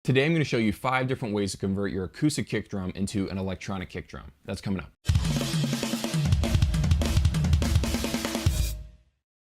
Today I'm going to show you 5 different ways to convert your acoustic kick drum into an electronic kick drum. That's coming up.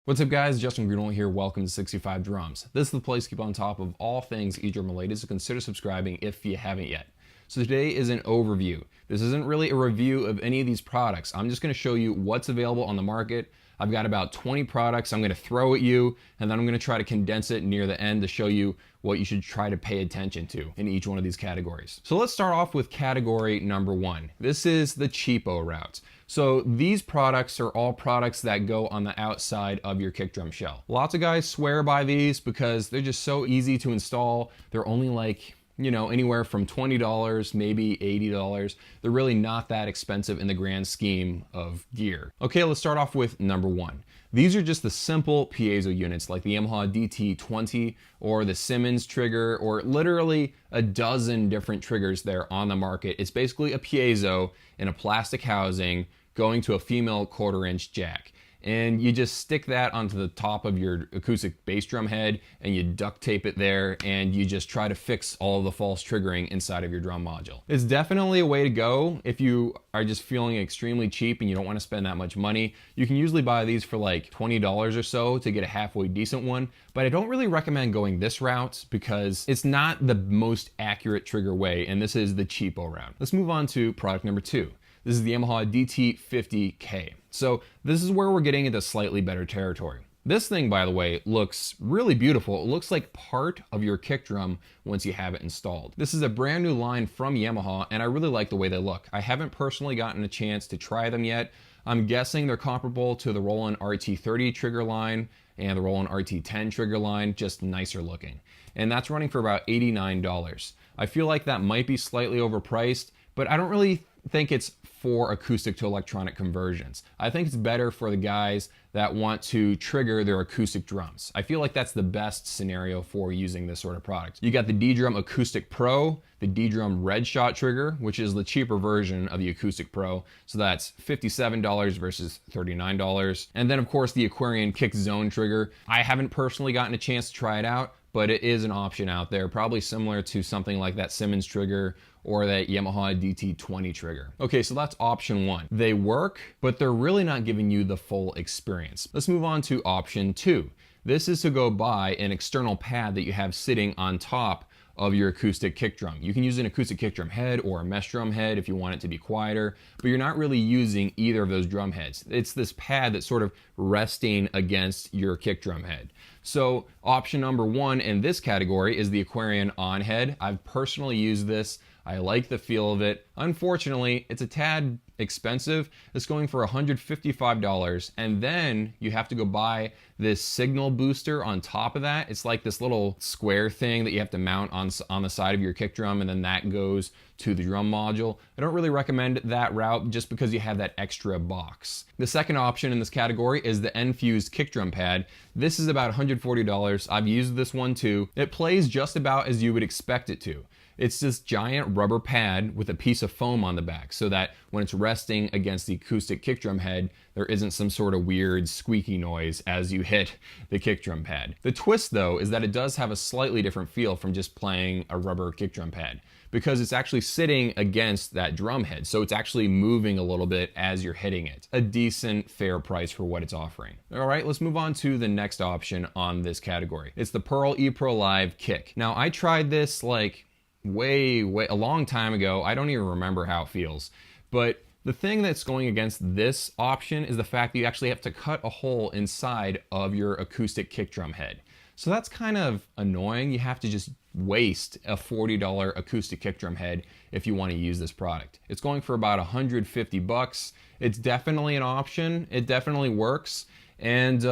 What's up guys, Justin Greenwald here, welcome to 65 Drums. This is the place to keep on top of all things e-drum related, so consider subscribing if you haven't yet. So today is an overview. This isn't really a review of any of these products. I'm just going to show you what's available on the market. I've got about 20 products I'm going to throw at you, and then I'm going to try to condense it near the end to show you what you should try to pay attention to in each one of these categories. So let's start off with category number 1. This is the cheapo route. So these products are all products that go on the outside of your kick drum shell. Lots of guys swear by these because they're just so easy to install. They're only like, you know, anywhere from $20, maybe $80. They're really not that expensive in the grand scheme of gear. Okay, let's start off with number 1. These are just the simple piezo units like the Yamaha DT-20 or the Simmons trigger, or literally a dozen different triggers there on the market. It's basically a piezo in a plastic housing going to a female 1/4-inch jack. And you just stick that onto the top of your acoustic bass drum head and you duct tape it there, and you just try to fix all of the false triggering inside of your drum module. It's definitely a way to go if you are just feeling extremely cheap and you don't want to spend that much money. You can usually buy these for like $20 or so to get a halfway decent one, but I don't really recommend going this route because it's not the most accurate trigger way, and this is the cheapo route. Let's move on to product number 2. This is the Yamaha DT50k. So this is where we're getting into slightly better territory. This thing, by the way, looks really beautiful. It looks like part of your kick drum once you have it installed. This is a brand new line from Yamaha, and I really like the way they look. I haven't personally gotten a chance to try them yet. I'm guessing they're comparable to the Roland RT30 trigger line and the Roland RT10 trigger line, just nicer looking. And that's running for about $89. I feel like that might be slightly overpriced, but I don't really think it's for acoustic to electronic conversions. I think it's better for the guys that want to trigger their acoustic drums. I feel like that's the best scenario for using this sort of product. You got the DDrum Acoustic Pro, the DDrum Redshot trigger, which is the cheaper version of the Acoustic Pro. So that's $57 versus $39. And then of course the Aquarian Kickzone trigger. I haven't personally gotten a chance to try it out, but it is an option out there, probably similar to something like that Simmons trigger or that Yamaha DT-20 trigger. Okay, so that's option 1. They work, but they're really not giving you the full experience. Let's move on to option 2. This is to go buy an external pad that you have sitting on top of your acoustic kick drum. You can use an acoustic kick drum head or a mesh drum head if you want it to be quieter, but you're not really using either of those drum heads. It's this pad that's sort of resting against your kick drum head. So option number 1 in this category is the Aquarian OnHead. I've personally used this. I like the feel of it. Unfortunately, it's a tad expensive. It's going for $155, and then you have to go buy this signal booster on top of that. It's like this little square thing that you have to mount on the side of your kick drum, and then that goes to the drum module. I don't really recommend that route just because you have that extra box. The second option in this category is the Nfuzd Kick Drum Pad. This is about $140. I've used this one too. It plays just about as you would expect it to. It's this giant rubber pad with a piece of foam on the back so that when it's resting against the acoustic kick drum head, there isn't some sort of weird squeaky noise as you hit the kick drum pad. The twist though is that it does have a slightly different feel from just playing a rubber kick drum pad, because it's actually sitting against that drum head, so it's actually moving a little bit as you're hitting it. A decent, fair price for what it's offering. All right, let's move on to the next option on this category. It's the Pearl Epro Live Kick. Now I tried this like way a long time ago. I don't even remember how it feels, but the thing that's going against this option is the fact that you actually have to cut a hole inside of your acoustic kick drum head. So that's kind of annoying. You have to just waste a $40 acoustic kick drum head if you want to use this product. It's going for about $150. It's definitely an option. It definitely works. And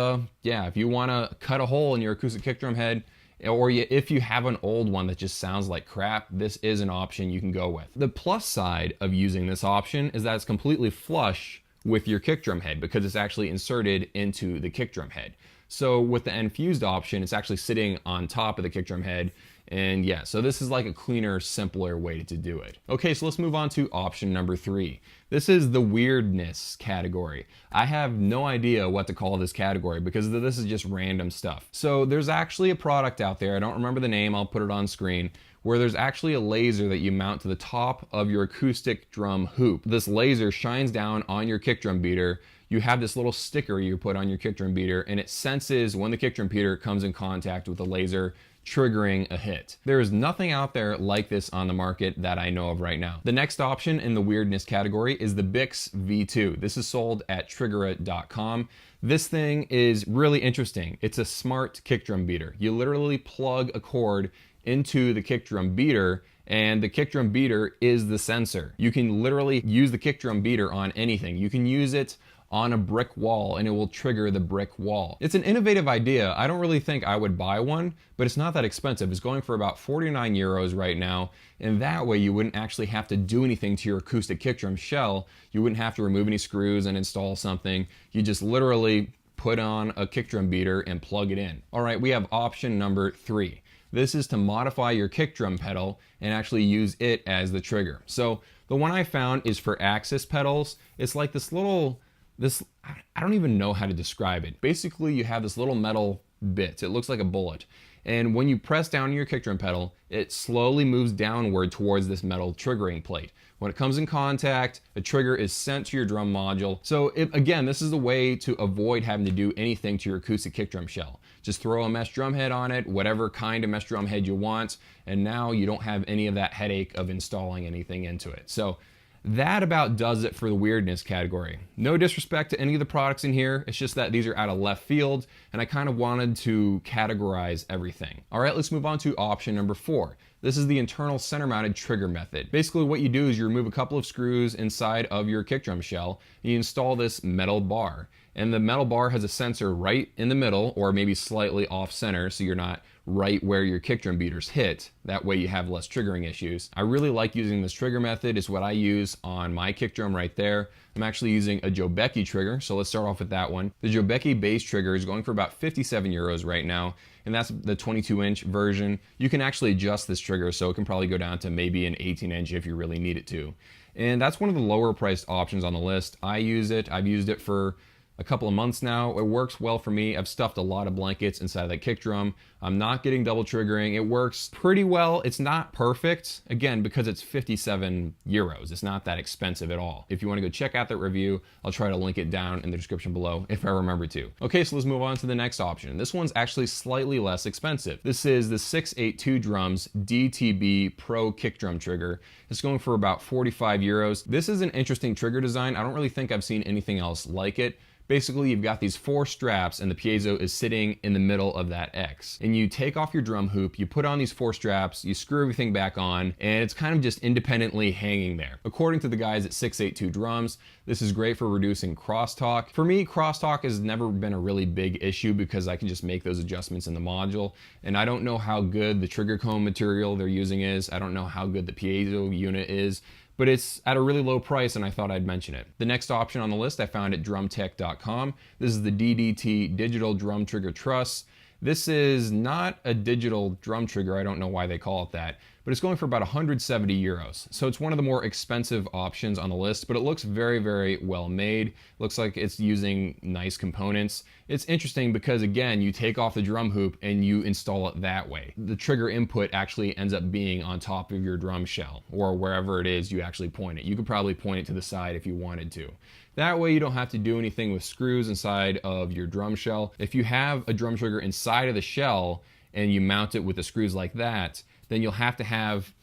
yeah, if you want to cut a hole in your acoustic kick drum head, or if you have an old one that just sounds like crap, this is an option you can go with. The plus side of using this option is that it's completely flush with your kick drum head because it's actually inserted into the kick drum head. So with the Nfuzd option, it's actually sitting on top of the kick drum head. And yeah, so this is like a cleaner, simpler way to do it. Okay, so let's move on to option number 3. This is the weirdness category. I have no idea what to call this category because this is just random stuff. So there's actually a product out there, I don't remember the name, I'll put it on screen, where there's actually a laser that you mount to the top of your acoustic drum hoop. This laser shines down on your kick drum beater. You have this little sticker you put on your kick drum beater, and it senses when the kick drum beater comes in contact with the laser, triggering a hit. There is nothing out there like this on the market that I know of right now. The next option in the weirdness category is the Bix V2. This is sold at Triggerit.com. This thing is really interesting. It's a smart kick drum beater. You literally plug a cord into the kick drum beater, and the kick drum beater is the sensor. You can literally use the kick drum beater on anything. You can use it on a brick wall and it will trigger the brick wall. It's an innovative idea. I don't really think I would buy one, but it's not that expensive. It's going for about 49 euros right now, and that way you wouldn't actually have to do anything to your acoustic kick drum shell. You wouldn't have to remove any screws and install something. You just literally put on a kick drum beater and plug it in. All right, we have option number 3. This is to modify your kick drum pedal and actually use it as the trigger. So the one I found is for Axis pedals. It's like this little, I don't even know how to describe it. Basically, you have this little metal bit. It looks like a bullet. And when you press down on your kick drum pedal, it slowly moves downward towards this metal triggering plate. When it comes in contact, a trigger is sent to your drum module. So again, this is a way to avoid having to do anything to your acoustic kick drum shell. Just throw a mesh drum head on it, whatever kind of mesh drum head you want, and now you don't have any of that headache of installing anything into it. So that about does it for the weirdness category. No disrespect to any of the products in here, it's just that these are out of left field, and I kind of wanted to categorize everything. All right, let's move on to option number 4. This is the internal center mounted trigger method. Basically what you do is you remove a couple of screws inside of your kick drum shell, and you install this metal bar. And the metal bar has a sensor right in the middle, or maybe slightly off center, so you're not right where your kick drum beaters hit. That way you have less triggering issues. I really like using this trigger method. It's what I use on my kick drum right there. I'm actually using a Jobeki trigger, so let's start off with that one. The Jobeki base trigger is going for about 57 euros right now, and that's the 22-inch version. You can actually adjust this trigger, so it can probably go down to maybe an 18-inch if you really need it to. And that's one of the lower priced options on the list. I use it. I've used it for a couple of months now. It works well for me. I've stuffed a lot of blankets inside of that kick drum. I'm not getting double triggering. It works pretty well. It's not perfect, again, because it's 57 euros. It's not that expensive at all. If you want to go check out that review, I'll try to link it down in the description below if I remember to. Okay, so let's move on to the next option. This one's actually slightly less expensive. This is the 682 Drums DTB Pro kick drum trigger. It's going for about 45 euros. This is an interesting trigger design. I don't really think I've seen anything else like it. Basically, you've got these 4 straps and the piezo is sitting in the middle of that X. And you take off your drum hoop, you put on these 4 straps, you screw everything back on, and it's kind of just independently hanging there. According to the guys at 682 Drums, this is great for reducing crosstalk. For me, crosstalk has never been a really big issue because I can just make those adjustments in the module. And I don't know how good the trigger comb material they're using is. I don't know how good the piezo unit is, but it's at a really low price and I thought I'd mention it. The next option on the list I found at Drum-Tec.com. This is the DDT Digital Drum Trigger Truss. This is not a digital drum trigger, I don't know why they call it that, but it's going for about 170 euros. So it's one of the more expensive options on the list, but it looks very, very well made. Looks like it's using nice components. It's interesting because, again, you take off the drum hoop and you install it that way. The trigger input actually ends up being on top of your drum shell, or wherever it is you actually point it. You could probably point it to the side if you wanted to. That way you don't have to do anything with screws inside of your drum shell. If you have a drum trigger inside of the shell and you mount it with the screws like that, then you'll have to have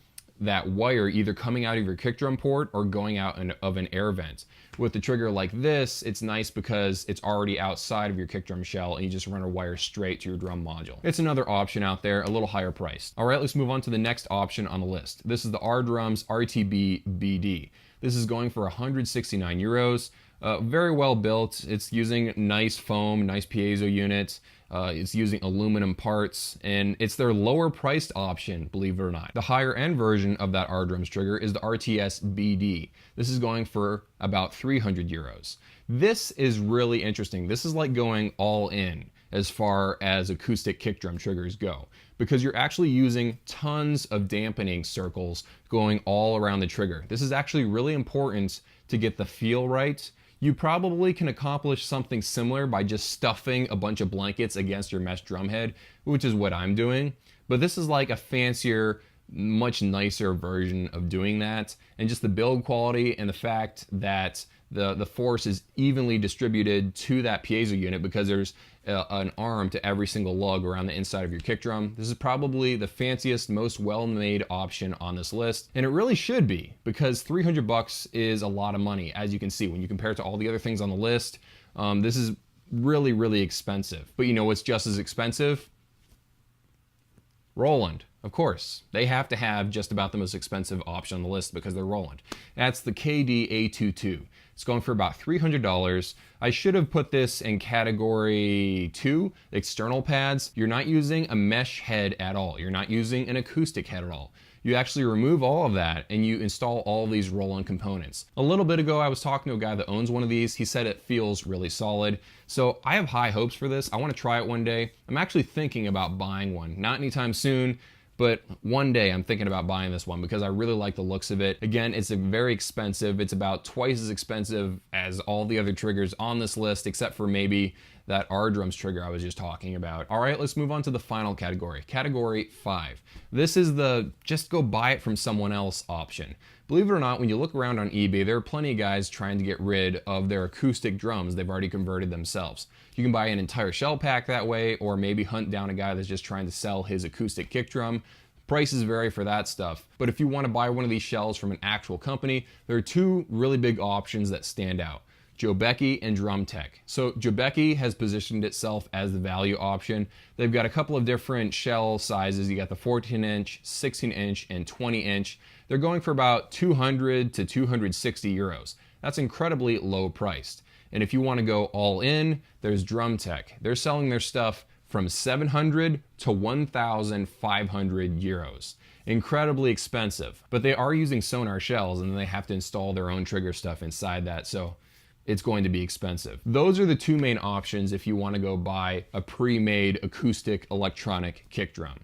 that wire either coming out of your kick drum port or going out of an air vent. With the trigger like this, it's nice because it's already outside of your kick drum shell and you just run a wire straight to your drum module. It's another option out there, a little higher priced. All right, let's move on to the next option on the list. This is the R-Drums RTB BD. This is going for 169 euros. Very well built. It's using nice foam, nice piezo units. It's using aluminum parts, and it's their lower priced option, believe it or not. The higher end version of that R-Drums trigger is the RTS BD. This is going for about 300 euros. This is really interesting. This is like going all in as far as acoustic kick drum triggers go, because you're actually using tons of dampening circles going all around the trigger. This is actually really important to get the feel right. You probably can accomplish something similar by just stuffing a bunch of blankets against your mesh drum head, which is what I'm doing. But this is like a fancier much nicer version of doing that. And just the build quality and the fact that the force is evenly distributed to that piezo unit because there's an arm to every single lug around the inside of your kick drum. This is probably the fanciest, most well-made option on this list, and it really should be, because 300 bucks is a lot of money, as you can see when you compare it to all the other things on the list. This is really, really expensive. But you know what's just as expensive? Roland. Of course, they have to have just about the most expensive option on the list because they're Roland. That's the KD-A22. It's going for about $300. I should have put this in category 2, external pads. You're not using a mesh head at all. You're not using an acoustic head at all. You actually remove all of that and you install all of these Roland components. A little bit ago, I was talking to a guy that owns one of these. He said it feels really solid. So I have high hopes for this. I want to try it one day. I'm actually thinking about buying one. Not anytime soon, but one day I'm thinking about buying this one because I really like the looks of it. Again, it's very expensive. It's about twice as expensive as all the other triggers on this list, except for maybe that R-Drums trigger I was just talking about. All right, let's move on to the final category, category 5. This is the just go buy it from someone else option. Believe it or not, when you look around on eBay, there are plenty of guys trying to get rid of their acoustic drums they've already converted themselves. You can buy an entire shell pack that way, or maybe hunt down a guy that's just trying to sell his acoustic kick drum. Prices vary for that stuff, but if you want to buy one of these shells from an actual company, there are two really big options that stand out. Jobeki and Drum-Tec. So Jobeki has positioned itself as the value option. They've got a couple of different shell sizes. You got the 14-inch, 16-inch, and 20-inch. They're going for about 200 to 260 euros. That's incredibly low priced. And if you want to go all in, there's Drum-Tec. They're selling their stuff from 700 to 1,500 euros. Incredibly expensive, but they are using sonar shells and they have to install their own trigger stuff inside that, so it's going to be expensive. Those are the two main options if you want to go buy a pre-made acoustic electronic kick drum.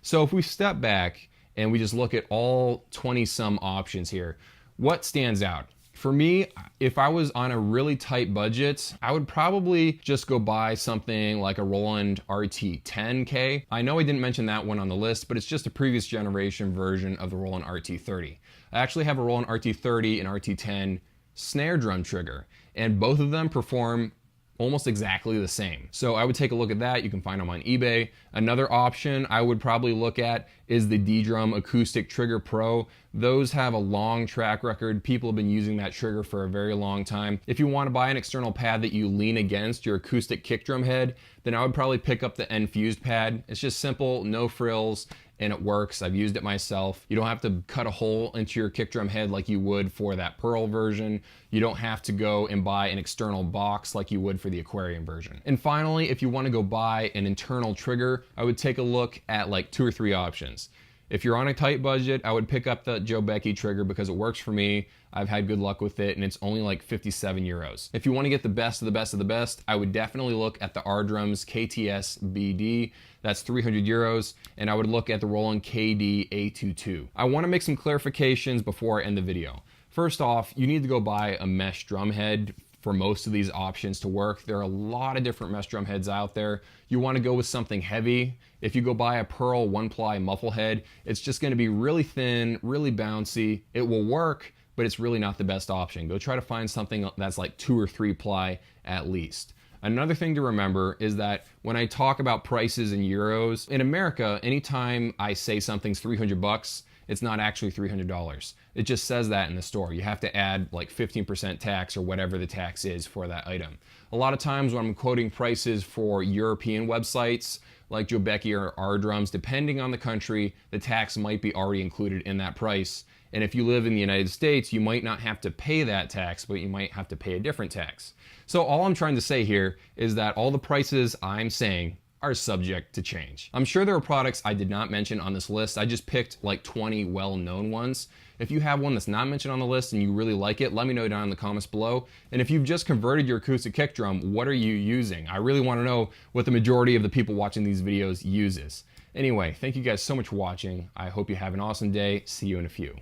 So if we step back and we just look at all 20-some options here, what stands out? For me, if I was on a really tight budget, I would probably just go buy something like a Roland RT10k. I know I didn't mention that one on the list, but it's just a previous generation version of the Roland RT30. I actually have a Roland RT30 and RT10 snare drum trigger, and both of them perform almost exactly the same. So I would take a look at that. You can find them on eBay. Another option I would probably look at is the DDrum Acoustic Trigger Pro. Those have a long track record. People have been using that trigger for a very long time. If you want to buy an external pad that you lean against your acoustic kick drum head, then I would probably pick up the Nfuzd pad. It's just simple, no frills, and it works. I've used it myself. You don't have to cut a hole into your kick drum head like you would for that Pearl version. You don't have to go and buy an external box like you would for the Aquarian version. And finally, if you want to go buy an internal trigger, I would take a look at like 2 or 3 options. If you're on a tight budget, I would pick up the Jobeki trigger because it works for me. I've had good luck with it and it's only like 57 euros. If you want to get the best of the best of the best, I would definitely look at the R-Drums KTS BD. That's 300 euros. And I would look at the Roland KD-A22. I want to make some clarifications before I end the video. First off, you need to go buy a mesh drum head for most of these options to work. There are a lot of different mesh drum heads out there. You want to go with something heavy. If you go buy a Pearl 1-ply muffle head, it's just going to be really thin, really bouncy. It will work, but it's really not the best option. Go try to find something that's like 2 or 3-ply at least. Another thing to remember is that when I talk about prices in euros, in America, anytime I say something's 300 bucks, it's not actually $300. It just says that in the store. You have to add like 15% tax or whatever the tax is for that item. A lot of times when I'm quoting prices for European websites like Jobeki or R-Drums, depending on the country, the tax might be already included in that price. And if you live in the United States, you might not have to pay that tax, but you might have to pay a different tax. So all I'm trying to say here is that all the prices I'm saying are subject to change. I'm sure there are products I did not mention on this list. I just picked like 20 well-known ones. If you have one that's not mentioned on the list and you really like it, let me know down in the comments below. And if you've just converted your acoustic kick drum, what are you using? I really want to know what the majority of the people watching these videos uses. Anyway, thank you guys so much for watching. I hope you have an awesome day. See you in a few.